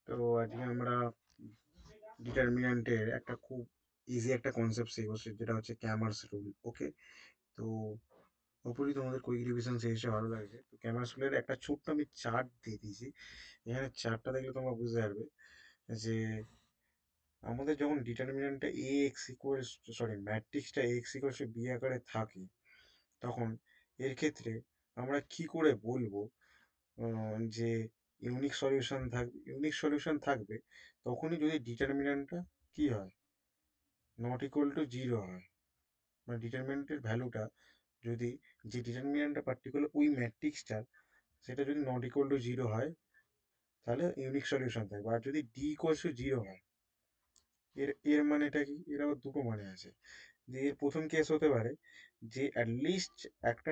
তো আজকে আমরা ডিটারমিন্যান্টের একটা খুব ইজি একটা কনসেপ্ট শিখবো, যেটা হচ্ছে ক্যামার্স রুল। ওকে, তো অপরই তোমাদের কুইক রিভিশন শেষে ভালো লাগছে। তো ক্যামার্স রুলের একটা ছোট্ট আমি চার্ট দিয়ে দিয়েছি। এখানে চার্টটা দেখলে তোমরা বুঝতে পারবে যে আমাদের যখন ডিটারমিন্যান্টটা এ এক্স ইকুয়ালস, সরি, ম্যাট্রিক্সটা এ এক্স ইকুয়ালস বি আকারে থাকে, তখন এর ক্ষেত্রে আমরা কি করে বলবো যে ইউনিক সলিউশন থাকবে তখনই যদি ডিটারমিন্যান্টটা কি হয়, নট ইকুয়াল টু জিরো হয়। মানে ডিটারমিন্যান্টের ভ্যালুটা যদি, যে ডিটারমিন্যান্টটা পার্টিকুলার ওই ম্যাট্রিক্সটার, সেটা যদি নট ইকুয়াল টু জিরো হয় তাহলে ইউনিক সলিউশন থাকবে। আর যদি ডি ইকুয়ালস টু জিরো হয়, এর এর মানেটা কি? এর আবার দুটো মানে আছে। যে এর প্রথম কেস হতে পারে যে অ্যাটলিস্ট একটা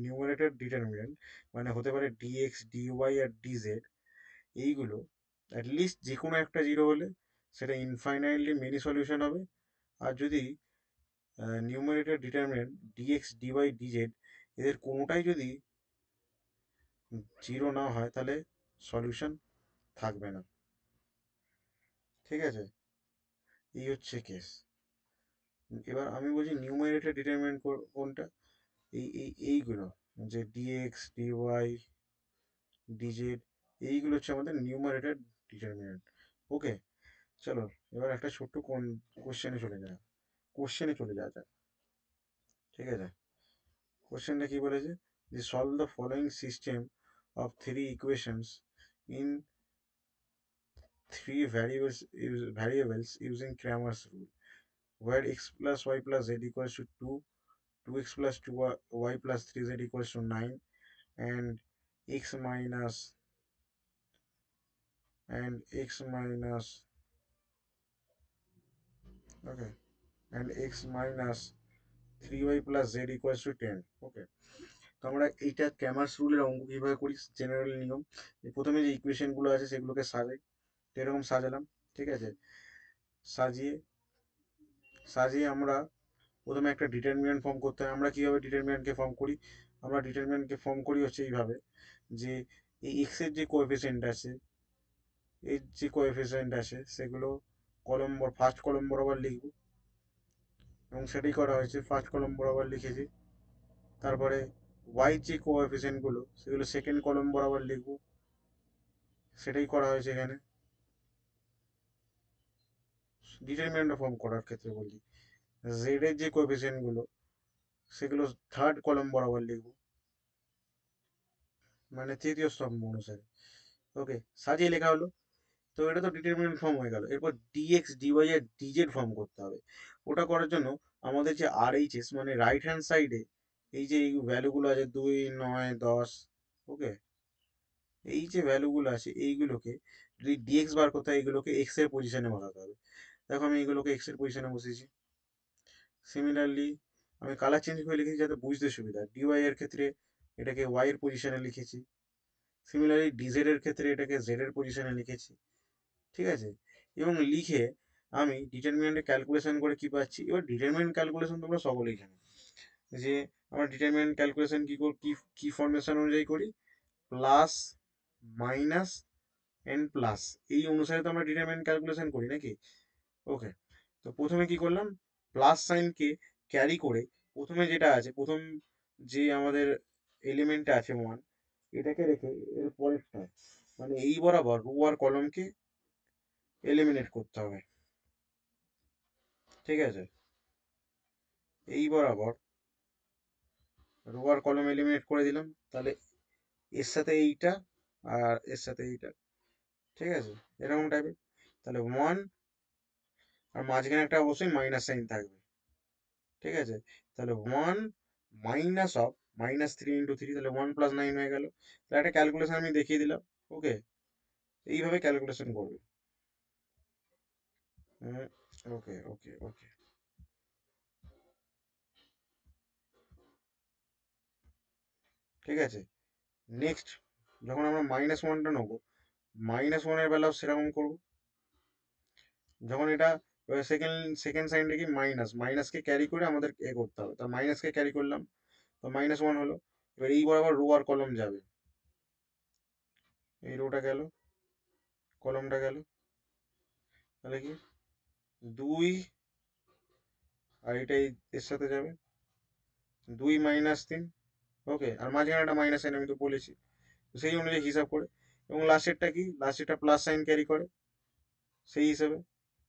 নিউমারেটর ডিটারমিন্যান্ট, মানে হতে পারে ডিএক্স ডিওয়াই আর ডিজেড, এইগুলো অ্যাটলিস্ট যে কোনো একটা জিরো হলে সেটা ইনফাইনাইটলি মেনি সলিউশন হবে। আর যদি numerator determinant dx dy dz এদের কোনোটাই যদি জিরো না হয় তাহলে সলিউশন থাকবে না। ঠিক আছে, এই হচ্ছে কেস। এবার আমি বলছি নিউমারেটর ডিটারমিনেন্ট কোনটা, এইগুলো, যে ডিএক্স ডিওয়াই ডিজেড, এইগুলো হচ্ছে আমাদের নিউমারেটর ডিটারমিনেন্ট। ওকে, চলো এবার একটা ছোট্ট কোশ্চেনে চলে যাওয়া যাক। ঠিক আছে, কোশ্চেনটা কি বলেছে যে solve the following system of three equations in three variables using Cramer's rule, where x plus y plus z equals to 2, 2x plus 2y plus 3z equals to 9, and x minus x minus okay x minus 3y plus z equals to 10. ওকে, তো আমরা এইটা ক্যামার্স রুলের অঙ্ক কিভাবে করি, general নিয়ম। প্রথমে যে ইকুয়েশনগুলো আছে সেগুলোকে সাজাই, এরকম সাজালাম। ঠিক আছে, সাজিয়ে সাজিয়ে আমরা প্রথমে একটা ডিটারমিনেন্ট ফর্ম করতে হয়। আমরা কীভাবে ডিটারমিনেন্টকে ফর্ম করি? আমরা ডিটারমিনেন্টকে ফর্ম করি হচ্ছে এইভাবে, যে এই এক্সের যে কোএফিসিয়েন্ট আছে, সেগুলো ফার্স্ট কলম বরাবর লিখব, এবং সেটাই করা হয়েছে, ফার্স্ট কলম বরাবর লিখেছি। তারপরে ওয়াই যে কোএফিসিয়েন্টগুলো সেগুলো সেকেন্ড কলম বরাবর লিখব, সেটাই করা হয়েছে এখানে। ডিটারমিনেন্ট ফর্ম করার ক্ষেত্রে বলি, জেড এর যে কোএফিসিয়েন্টগুলো সেগুলো থার্ড কলম বরাবর লিখব, মানে তৃতীয় স্তম্ভ অনুসারে। ওকে, সাজিয়ে লেখা হলো। তো এটা তো ডিটারমিনেন্ট ফর্ম হয়ে গেল। এরপর ডিএক্স ডিওয়াই আর ডিজেড ফর্ম করতে হবে। ওটা করার জন্য আমাদের যে আর এইচ এস, মানে রাইট হ্যান্ড সাইডে এই যে ভ্যালুগুলো আছে 2, 9, 10, ওকে, এই যে ভ্যালুগুলো আছে এইগুলোকে যদি ডিএক্স বার করতে হয়, এইগুলোকে এক্স এর পজিশনে বসাতে হবে। দেখো আমি এইগুলোকে এক্স এর পজিশনে বসিয়েছি। সিমিলারলি আমি কালার চেঞ্জ করে লিখেছি যাতে বুঝতে সুবিধা। ডিওয়াই এর ক্ষেত্রে এটাকে ওয়াই এর পজিশনে লিখেছি। সিমিলারলি ডিজেড এর ক্ষেত্রে এটাকে জেড এর পজিশনে লিখেছি। ঠিক আছে, এবং লিখে আমি ডিটারমিনেন্টে ক্যালকুলেশন করে কি পাচ্ছি। এবার ডিটারমিনেন্ট ক্যালকুলেশন তোমরা সকলেই জানো, যে আমরা ডিটারমিনেন্ট ক্যালকুলেশন কি ফর্মেশন অনুযায়ী করি, প্লাস মাইনাস এন প্লাস, এই অনুসারে তো আমরা ডিটারমিনেন্ট ক্যালকুলেশন করি নাকি। ওকে, তো প্রথমে কি করলাম, প্লাস সাইনকে ক্যারি করে প্রথমে যেটা আছে, প্রথম যে আমাদের এলিমেন্টটা আছে 1, এটাকে রেখে এর পরেরটা, মানে এই বরাবর রো আর কলমকে এলিমিনেট করতে হবে। ঠিক আছে, এই বরাবর রো আর কলম এলিমিনেট করে দিলাম, তাহলে এর সাথে এইটা আর এর সাথে এইটা। ঠিক আছে, এরকম টাইপের। তাহলে 1, আর মাঝখানে একটা অবশ্যই মাইনাস সাইন থাকবে। ঠিক আছে, তাহলে 1 মাইনাস অফ -3 × 3, তাহলে 1 + 9 হয়ে গেল। তাহলে একটা ক্যালকুলেশন আমি দেখিয়ে দিলাম। ওকে, এইভাবে ক্যালকুলেশন করবে। ওকে ওকে ওকে, ঠিক আছে। নেক্সট, যখন আমরা -1টা নেবো, -1 এর বেলাও সেরকম করবো। যখন এটা সেকেন্ড সেকেন্ড সাইনটা কি, মাইনাসকে ক্যারি করে আমাদের করতে হবে, তো মাইনাসকে ক্যারি করলাম, তো -1 হলো। এবার এই বরাবর রো আর কলম যাবে, এই রোটা গেল, কলমটা গেল, তাহলে কি 2, আর এটাই এর সাথে যাবে 2 - 3। ওকে, আর মাঝখানে একটা মাইনাস সাইন আমি তো বলেছি, তো সেই অনুযায়ী হিসাব করে, এবং লাস্টেরটা কি, লাস্টেরটা প্লাস সাইন ক্যারি করে সেই হিসেবে।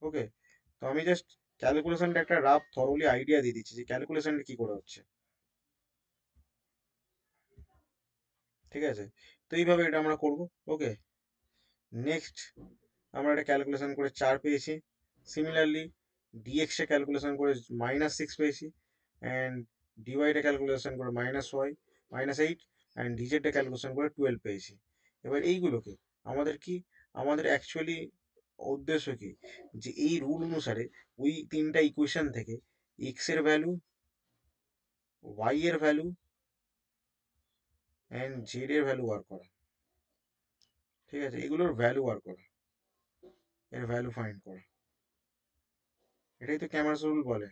ওকে, তো আমি জাস্ট ক্যালকুলেশনটা একটা রাফ থরলি আইডিয়া দিয়ে দিচ্ছি যে ক্যালকুলেশনটা কি করে হচ্ছে। ঠিক আছে, তো এইভাবে এটা আমরা করব। ওকে, নেক্সট আমরা একটা ক্যালকুলেশন করে 4 পেয়েছি। সিমিলারলি ডিএক্সটা ক্যালকুলেশন করে -6 পেয়েছি, অ্যান্ড ডিওয়াইটা ক্যালকুলেশন করে -y -8, অ্যান্ড ডিজেডটা ক্যালকুলেশন করে 12 পেয়েছি। এবার এইগুলোকে আমাদের কি, আমাদের অ্যাকচুয়ালি উদ্দেশ্য কি, যে এই রুল অনুসারে ওই তিনটা ইকুয়েশন থেকে এক্স এর ভ্যালু, ওয়াই এর ভ্যালু, অ্যান্ড জেড এর ভ্যালু বার করা। ঠিক আছে, এগুলোর ভ্যালু বার করা, এর ভ্যালু ফাইন্ড করা, এটাই তো ক্যামারস রুল বলে।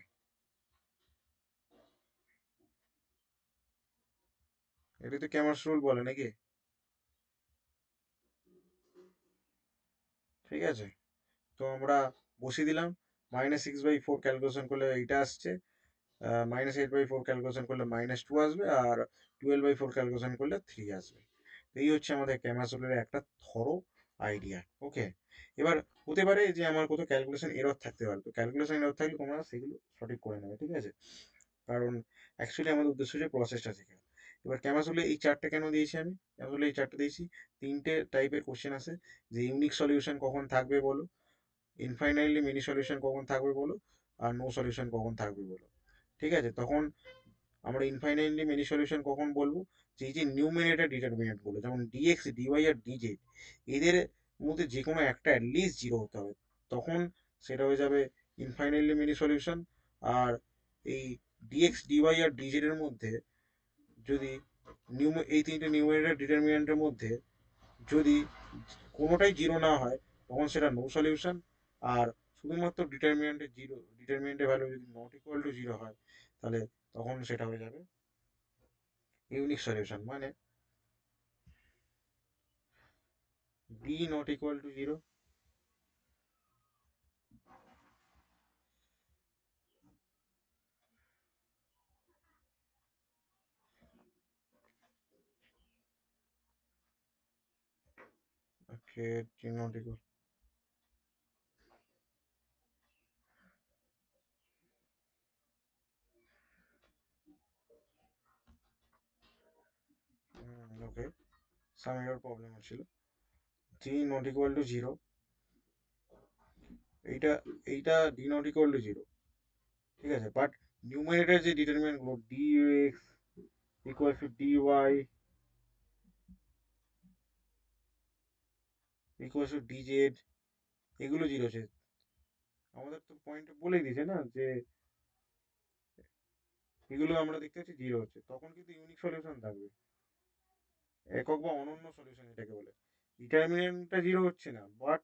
এটাই তো ক্যামারস রুল বলে নাকি? ঠিক আছে, তো আমরা বসিয়ে দিলাম। -6/4 ক্যালকুলেশন করলে এইটা আসছে, -8/4 ক্যালকুলেশন করলে -2 আসবে, আর 12/4 ক্যালকুলেশন করলে 3 আসবে। তো এই হচ্ছে আমাদের ক্যামারস রুলের একটা থরো আইডিয়া। ওকে, এবার হতে পারে যে আমার কোথাও ক্যালকুলেশন এরর থাকতে পারে, তো ক্যালকুলেশন এরর থাকলে তোমরা সেগুলো সঠিক করে নেবে। ঠিক আছে, কারণ অ্যাকচুয়ালি আমাদের উদ্দেশ্য হচ্ছে প্রসেসটা শেখা। এবার ক্যামাসুলে এই চারটে কেন দিয়েছি আমি, ক্যামাসুলে এই চারটে দিয়েছি, তিনটে টাইপের কোশ্চেন আছে, যে ইউনিক সলিউশন কখন থাকবে বলো, ইনফাইনাইটলি মেনি সলিউশন কখন থাকবে বলো, আর নো সলিউশন কখন থাকবে বলো। ঠিক আছে, তখন আমরা ইনফাইনাইটলি মেনি সলিউশন কখন বলবো, যে এই যে নিউমেরেটর ডিটারমিনেন্ট গুলো, যেমন ডিএক্স, ডিওয়াই আর ডিজেড, এদের মধ্যে যে কোনো একটা অ্যাটলিস্ট জিরো হতে হবে, তখন সেটা হয়ে যাবে ইনফাইনাইটলি মেনি সলিউশন। আর এই ডিএক্স, ডিওয়াই আর ডিজেড এর মধ্যে যদি এই তিনটে নিউমেরেটর ডিটারমিনেন্টের মধ্যে যদি কোনোটাই জিরো না হয়, তখন সেটা নো সলিউশন। আর শুধুমাত্র ডিটারমিনেন্টের ভ্যালু যদি নট ইকুয়াল টু জিরো হয়, তাহলে তখন সেটা হয়ে যাবে ইউনিক সলিউশন, মানে B not equal to zero. Okay, D not equal, okay, some error problem হচ্ছিল, D not equal to zero, এইটা এইটা D not equal to zero. ঠিক আছে, বাট নিউমেরেটর যে ডিটারমিনেন্ট গুলো D X equal to D Y equal to D Z, এগুলো zero আছে। আমাদের তো পয়েন্টে বলেই দিয়েছে না যে এগুলো আমরা দেখতে পাচ্ছি জিরো হচ্ছে, তখন কিন্তু ইউনিক সলিউশন থাকবে, একক বা অনন্য সলিউশন এটাকে বলে। ডিটারমিনেন্টটা জিরো হচ্ছে না, বাট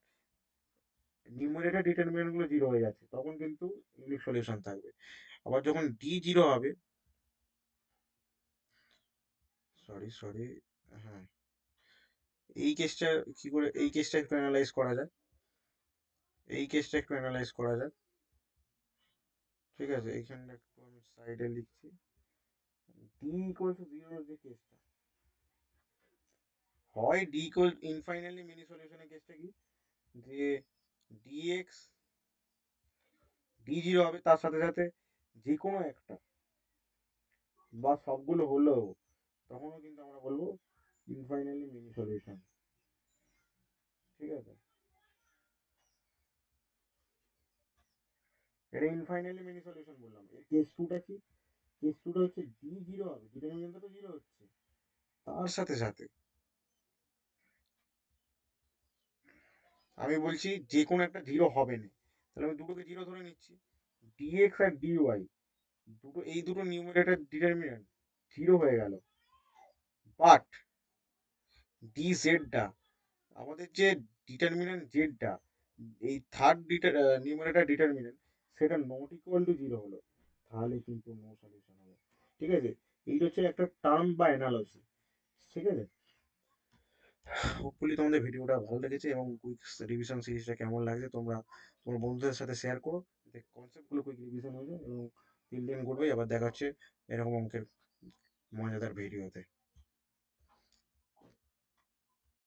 নিউমারেটর ডিটারমিনেন্ট গুলো জিরো হয়ে যাচ্ছে, তখন কিন্তু ইউনিক সলিউশন থাকবে। আবার যখন ডি জিরো হবে, সরি সরি, হ্যাঁ, এই কেসটা কি করে, এই কেসটা একটু অ্যানালাইজ করা যায়, এই কেসটা একটু অ্যানালাইজ করা যায়। ঠিক আছে, এইখানটা একটু আমি সাইডে লিখছি, ডি ইকুয়াল টু জিরোর যে কেসটা হয়, ডি ইকুয়াল ইনফাইনাইটলি মেনি সলিউশনের কেসটা কি, যে ডিএক্স ডি জিরো হবে, তার সাথে সাথে যে কোনো একটা বা সবগুলো হলেও, তখনও কিন্তু আমরা বলবো ইনফাইনাইটলি মেনি সলিউশন। ঠিক আছে, এটা ইনফাইনাইটলি মেনি সলিউশন বললাম। এর কেস টুটা কি, কেস টুটা হচ্ছে ডি জিরো হবে, ডিটারমিনেন্টটা তো জিরো হচ্ছে, তার সাথে সাথে আমি বলছি যে কোনো একটা জিরো হবে না, তাহলে আমি দুটোকে জিরো ধরে নিচ্ছি, ডিএক্স আর ডিওয়াই, দুটো, এই দুটো নিউমারেটর ডিটারমিনেন্ট জিরো হয়ে গেল, বাট ডি জেডটা, আমাদের যে ডিটারমিনেন্ট জেডটা, এই থার্ড নিউমারেটর ডিটারমিনেন্ট, সেটা নট ইকুয়াল টু জিরো হলো, তাহলে কিন্তু নো সলিউশন হবে। ঠিক আছে, এইটা হচ্ছে একটা টার্ম বা অ্যানালজি। ঠিক আছে, হোপফুলি তোমাদের ভিডিওটা ভালো লেগেছে এবং কুইক রিভিশন সিরিজটা কেমন লাগছে তোমরা তোমার বন্ধুদের সাথে শেয়ার করো, কনসেপ্টগুলো কুইক রিভিশন হয়ে যায় এবং 3 দিন ঘুরবে। আবার দেখা হচ্ছে এরকম অঙ্কের মজাদার ভিডিওতে।